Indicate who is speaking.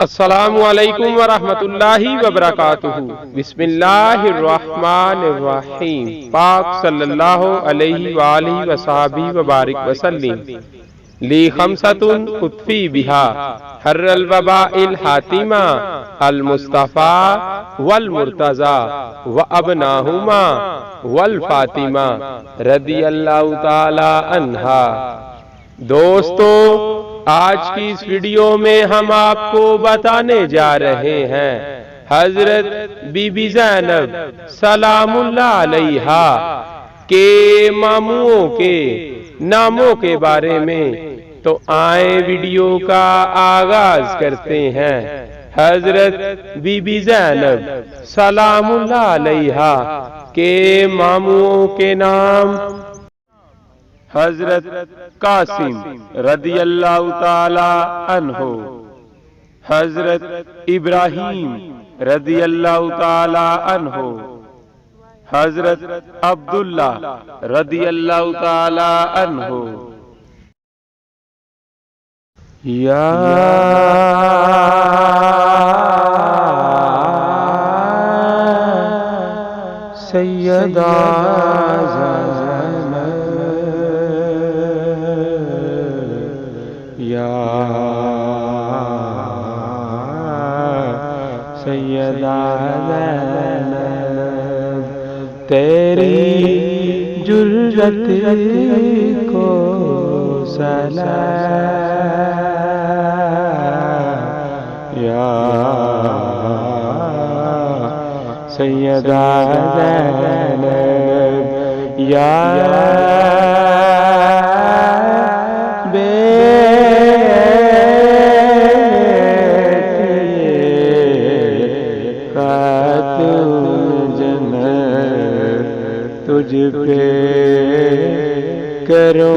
Speaker 1: अस्सलामु अलैकुम वरहमतुल्लाहि वबरकातुहू। बिस्मिल्लाहिर्रहमानिर्रहीम। पाक सल्लल्लाहु अलैहि वालिहि वसहबी वबारिक वसल्लिम। ली खमसतुन उत्फी बिहा हर्रल वबाइल हातिमा अल मुस्तफ़ा वल मुर्तज़ा व अबनाहुमा वल फातिमा रदियल्लाहु ताला अन्हा। दोस्तों, आज की इस वीडियो में हम आपको बताने जा रहे हैं हजरत बीबी ज़ैनब सलामुल्लाह अलैहा के मामुओं के नामों के बारे में। तो आए वीडियो का आगाज करते हैं। हजरत बीबी ज़ैनब सलामुल्लाह अलैहा के मामुओं के नाम: हजरत कासिम रदियल्लाहु ताला अन्हो, हजरत इब्राहीम रदियल्लाहु ताला अन्हो, हजरत अब्दुल्ला रदियल्लाहु ताला अन्हो। या सैयदा सैयदा ज़ैनब, तेरी जुर्रत को सलाम। या सैयदा ज़ैनब, या तुझ पे करो